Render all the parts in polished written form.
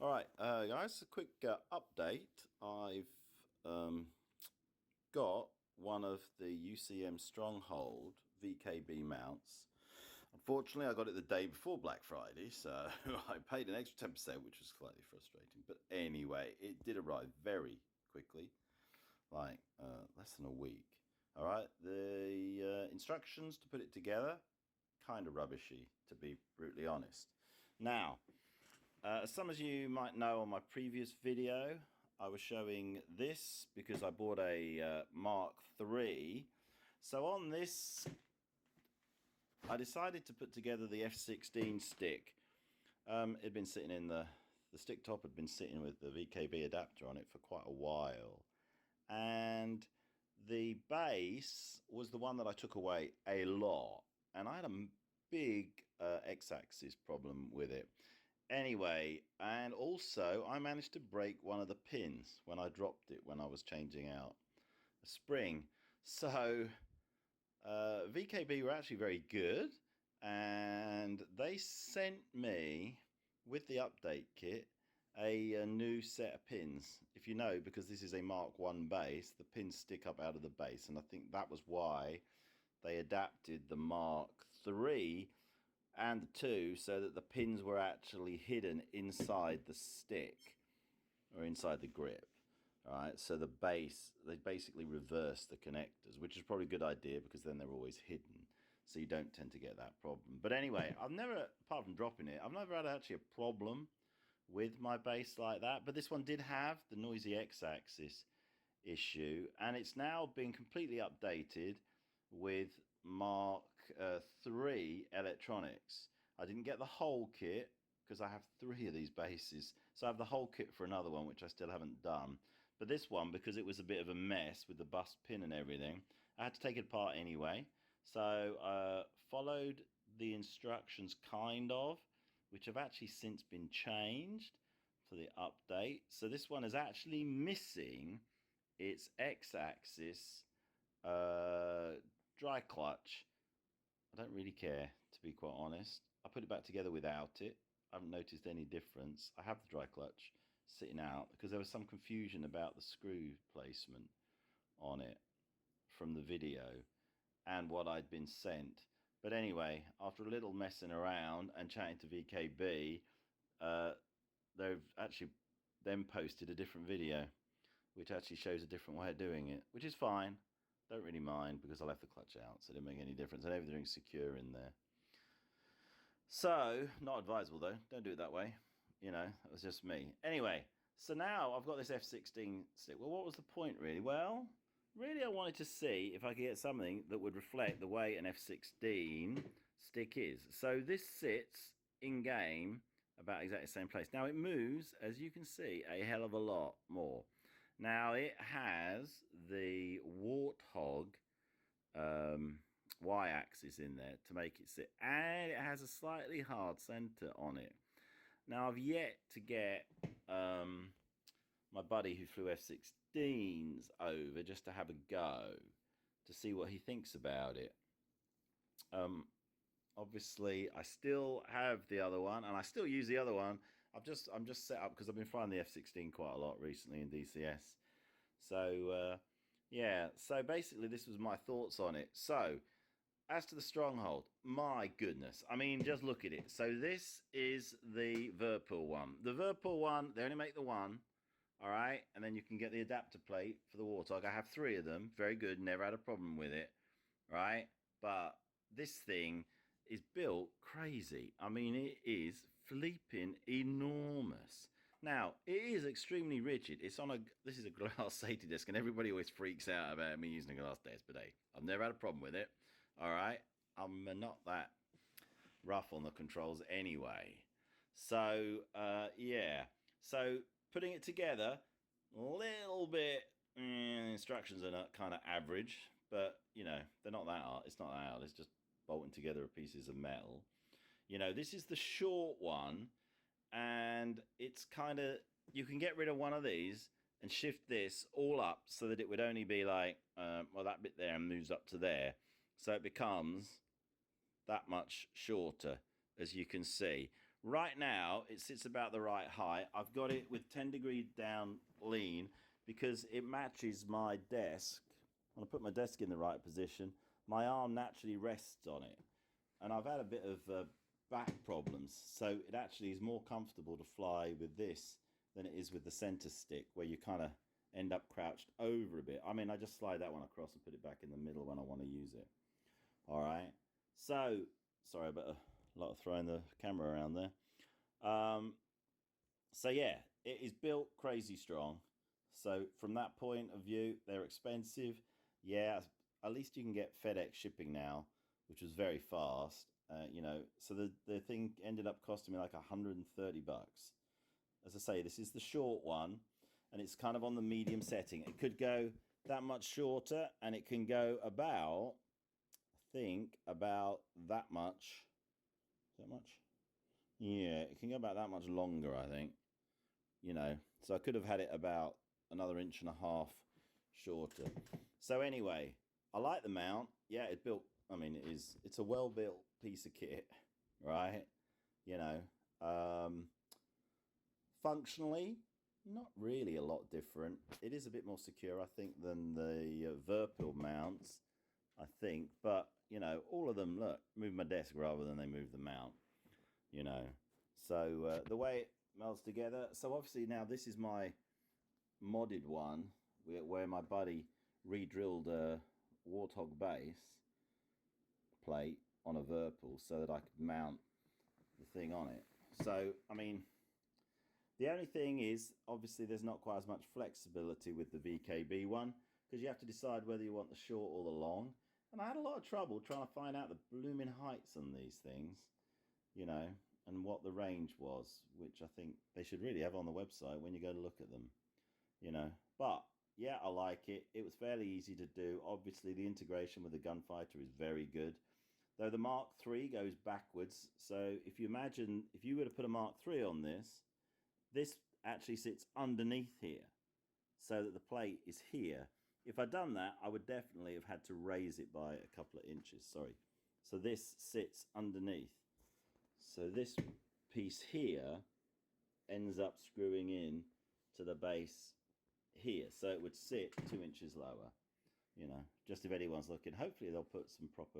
All right, guys, a quick update. I've got one of the UCM Stronghold VKB mounts. Unfortunately, I got it the day before Black Friday, so I paid an extra 10%, which was slightly frustrating. But anyway, it did arrive very quickly, like less than a week. All right, the instructions to put it together, kind of rubbishy, to be brutally honest. Now, as some of you might know, on my previous video, I was showing this because I bought a Mark III. So on this, I decided to put together the F16 stick. It had been sitting in the stick top had been sitting with the VKB adapter on it for quite a while. And the base was the one that I took away a lot. And I had a big X-axis problem with it. Anyway, and also I managed to break one of the pins when I dropped it when I was changing out a spring. So VKB were actually very good, and they sent me with the update kit a new set of pins. If you know, because this is a Mark I base, the pins stick up out of the base, and I think that was why they adapted the Mark III and the 2 so that the pins were actually hidden inside the stick or inside the grip. All right, so the base, they basically reverse the connectors, which is probably a good idea because then they're always hidden, so you don't tend to get that problem. But anyway, I've never, apart from dropping it, I've never had actually a problem with my base like that. But this one did have the noisy X-axis issue, and it's now been completely updated with Mark III electronics. I didn't get the whole kit because I have 3 of these bases, so I have the whole kit for another one which I still haven't done. But this one, because it was a bit of a mess with the bust pin and everything, I had to take it apart anyway. So followed the instructions kind of, which have actually since been changed for the update. So this one is actually missing its X-axis dry clutch. I don't really care, to be quite honest. I put it back together without it. I haven't noticed any difference. I have the dry clutch sitting out because there was some confusion about the screw placement on it from the video and what I'd been sent. But anyway, after a little messing around and chatting to VKB, they've actually then posted a different video which actually shows a different way of doing it, which is fine. Don't really mind because I left the clutch out, so it didn't make any difference, and everything's secure in there. So, not advisable though, don't do it that way. You know, that was just me. Anyway, so now I've got this F16 stick. Well, what was the point really? Well, really I wanted to see if I could get something that would reflect the way an F16 stick is. So this sits in-game about exactly the same place. Now it moves, as you can see, a hell of a lot more. Now it has the Warthog Y-axis in there to make it sit, and it has a slightly hard center on it. Now I've yet to get my buddy who flew F-16s over just to have a go to see what he thinks about it. Obviously I still have the other one, and I still use the other one. I'm just set up because I've been flying the F-16 quite a lot recently in DCS. So yeah, so basically this was my thoughts on it. So as to the Stronghold, my goodness, I mean, just look at it. So this is the Whirlpool one. The Whirlpool one, they only make the one, all right? And then you can get the adapter plate for the Warthog. I have 3 of them, very good, never had a problem with it, right? But this thing is built crazy. I mean, it is flipping enormous. Now, it is extremely rigid. It's on a, this is a glass safety desk, and everybody always freaks out about me using a glass desk, but hey, I've never had a problem with it. All right, I'm not that rough on the controls anyway. So yeah, so putting it together, a little bit, instructions are not kind of average, but you know, they're not that hard. It's not that hard. It's just bolting together pieces of metal. You know, this is the short one, and it's kind of, you can get rid of one of these and shift this all up so that it would only be like, well, that bit there moves up to there. So it becomes that much shorter, as you can see. Right now, it sits about the right height. I've got it with 10 degrees down lean because it matches my desk. When I put my desk in the right position, my arm naturally rests on it. And I've had a bit of back problems, so it actually is more comfortable to fly with this than it is with the center stick, where you kind of end up crouched over a bit. I mean, I just slide that one across and put it back in the middle when I want to use it. All right. So, sorry about a lot of throwing the camera around there. So yeah, it is built crazy strong. So from that point of view, they're expensive. Yeah, at least you can get FedEx shipping now, which was very fast. You know, so the thing ended up costing me like 130 bucks. As I say, this is the short one, and it's kind of on the medium setting. It could go that much shorter, and it can go about, I think, about that much. That much? Yeah, it can go about that much longer, I think. You know, so I could have had it about another 1.5 inches shorter. So anyway, I like the mount. Yeah, it's built, I mean, it's a well-built piece of kit, right? You know, functionally, not really a lot different. It is a bit more secure, I think, than the Virpil mounts, I think. But, you know, all of them, look, move my desk rather than they move the mount, you know. So the way it melds together. So obviously now this is my modded one where my buddy re-drilled a Warthog base plate on a Virpil so that I could mount the thing on it. So, I mean, the only thing is, obviously, there's not quite as much flexibility with the VKB one because you have to decide whether you want the short or the long. And I had a lot of trouble trying to find out the blooming heights on these things, you know, and what the range was, which I think they should really have on the website when you go to look at them, you know. But yeah, I like it. It was fairly easy to do. Obviously, the integration with the gunfighter is very good. Though the Mark III goes backwards. So if you imagine, if you were to put a Mark III on this actually sits underneath here so that the plate is here. If I'd done that, I would definitely have had to raise it by a couple of inches, sorry. So this sits underneath. So this piece here ends up screwing in to the base here. So it would sit 2 inches lower, you know, just if anyone's looking. Hopefully they'll put some proper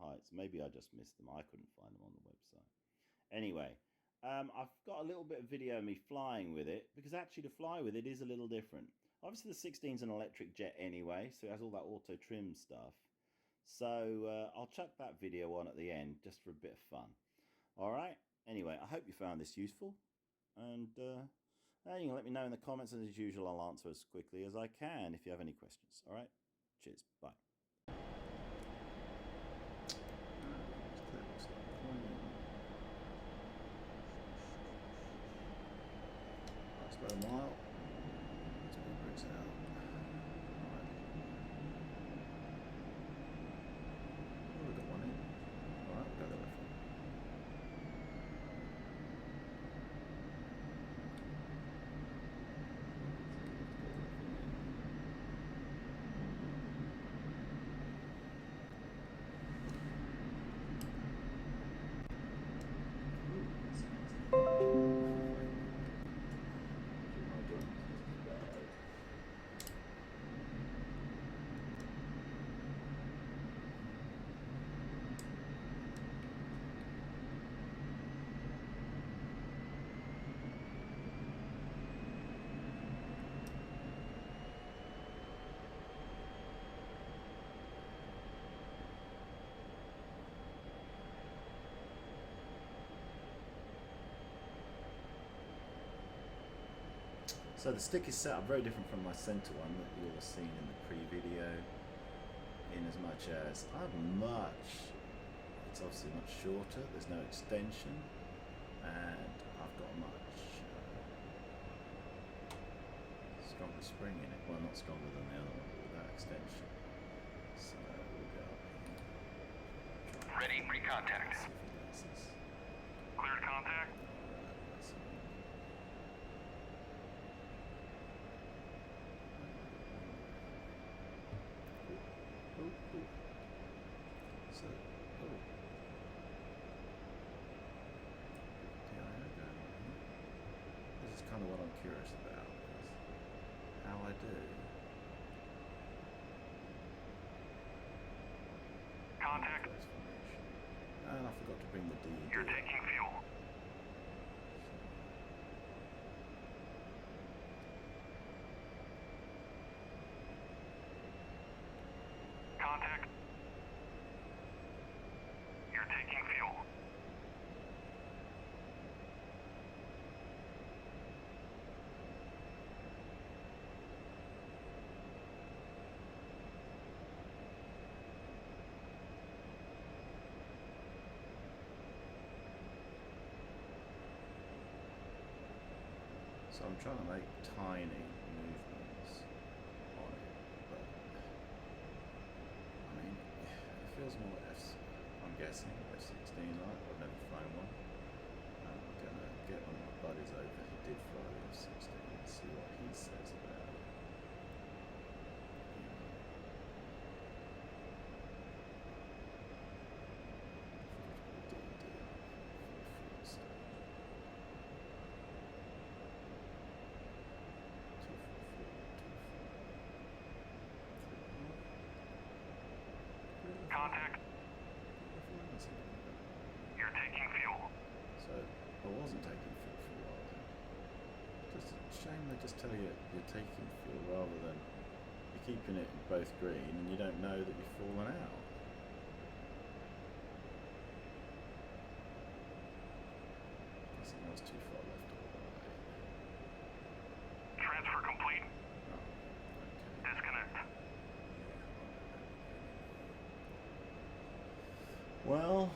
heights. Maybe I just missed them. I couldn't find them on the website. Anyway, I've got a little bit of video of me flying with it, because actually to fly with it is a little different. Obviously the 16's an electric jet anyway, so it has all that auto trim stuff. So I'll chuck that video on at the end just for a bit of fun. All right. Anyway, I hope you found this useful, and you can let me know in the comments, and as usual, I'll answer as quickly as I can if you have any questions. All right. Cheers. Bye. That's about a mile. Let's put the bricks out. All right. Oh, we've got one in. All right, we'll go that way. So the stick is set up very different from my center one that you all have seen in the pre-video, in as much as it's obviously much shorter, there's no extension, and I've got a much stronger spring in it. Well, not stronger than the other one, but without extension. So we'll go up here. Ready for contact. Clear contact. So, do. Contact. And I forgot to bring the DED. You're taking fuel. Contact. You're taking fuel. So I'm trying to make tiny movements on it, but I mean, it feels more I'm guessing F-16 like. I've never flown one. I'm gonna get one of my buddies over who did fly the F-16 and see what he says about it. Contact. You're taking fuel. So I wasn't taking fuel for a while then. Just a shame they just tell you you're taking fuel rather than you're keeping it both green and you don't know that you've fallen out. I think that was too far left all the way. Transfer complete. Oh, okay. Disconnect. Well,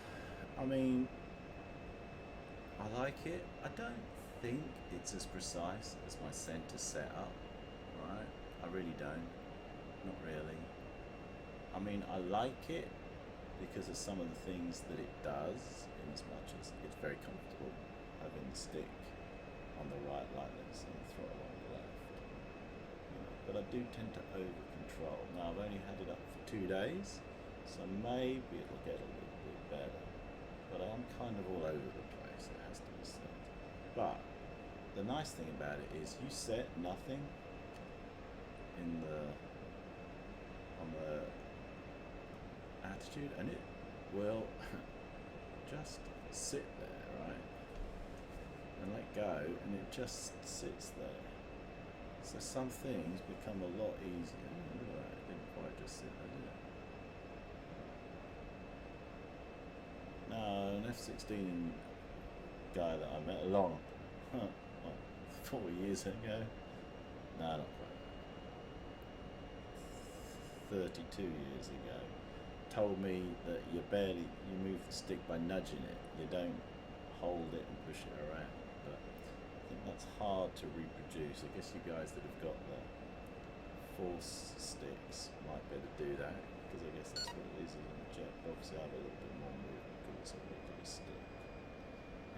I mean, I like it. I don't think it's as precise as my center setup, right? I really don't. Not really. I mean, I like it because of some of the things that it does, in as much as it's very comfortable having the stick on the right like this and the throttle on the left. You know, but I do tend to over control. Now I've only had it up for 2 days, so maybe it'll get a little bit better. But I am kind of all over the place, it has to be said. But the nice thing about it is you set nothing in on the attitude and it will just sit there, right? And let go and it just sits there. So some things become a lot easier. Look at that, it didn't quite just sit there, did it? No, an F-16 guy that I met along, what, 4 years ago? No, not quite. 32 years ago, told me that you move the stick by nudging it. You don't hold it and push it around. But I think that's hard to reproduce. I guess you guys that have got the force sticks might better do that, because I guess that's what it is in the jet. Obviously I have a little bit more movement because it's a regular stick.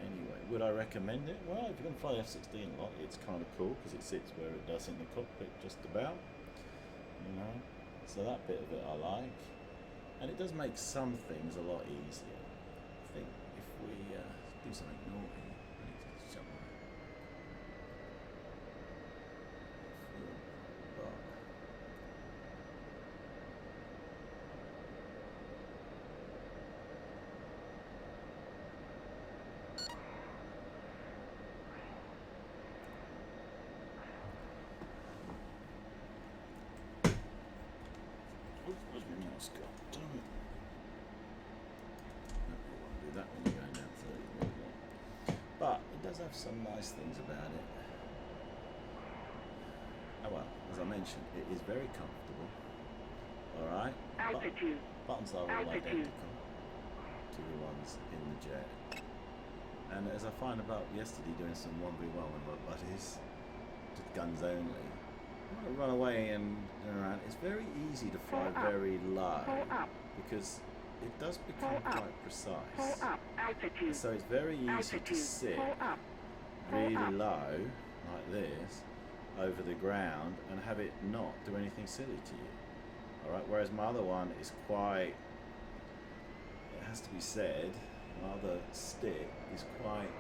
Anyway, would I recommend it? Well, if you're going to fly F-16 a lot, it's kind of cool because it sits where it does in the cockpit just about, you know. So that bit of it I like. And it does make some things a lot easier. I think if we do something naughty, I need to shut my fuel bar. Where's my mouse go? Damn it. No, I won't do that when you're going down 30. But it does have some nice things about it. Oh well, as I mentioned, it is very comfortable. Alright? Altitude. Buttons are all Altitude. identical to the ones in the jet. And as I find about yesterday doing some 1v1 with my buddies, just guns only, I want to run away and around. It's very easy to fly very low because it does become quite precise. Pull up. Altitude. So it's very easy to Altitude. sit Pull up. really up. low, like this, over the ground and have it not do anything silly to you. Alright, whereas my other one is quite, it has to be said, my other stick is quite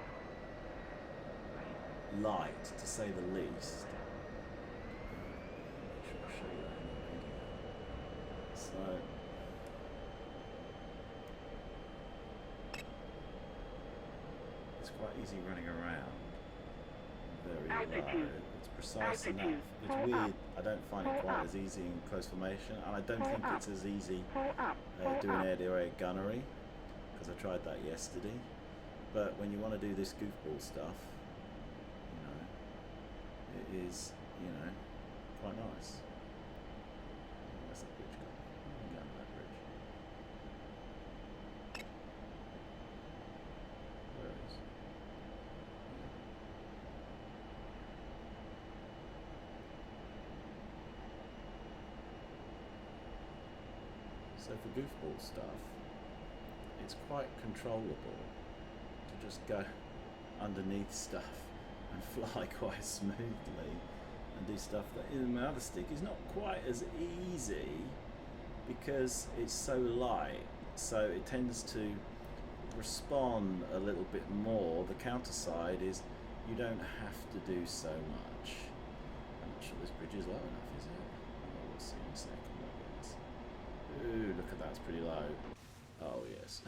light, to say the least. quite easy running around. Very Altitude. low. It's precise Altitude. enough. It's Pull weird. up. I don't find it Pull quite up. as easy in close formation, and I don't Pull think up. it's as easy Pull up. Pull doing up. air-to-air gunnery, because I tried that yesterday. But when you want to do this goofball stuff, you know, it is, you know, quite nice. Where's that bridge gone? I'm going to that bridge. Where is it? So for goofball stuff, it's quite controllable to just go underneath stuff and fly quite smoothly and do stuff that in my other stick is not quite as easy because it's so light, so it tends to respond a little bit more. The counter side is you don't have to do so much. I'm not sure this bridge is low enough, is it? Oh, we'll see in a second. Ooh, look at that, it's pretty low. Oh yes.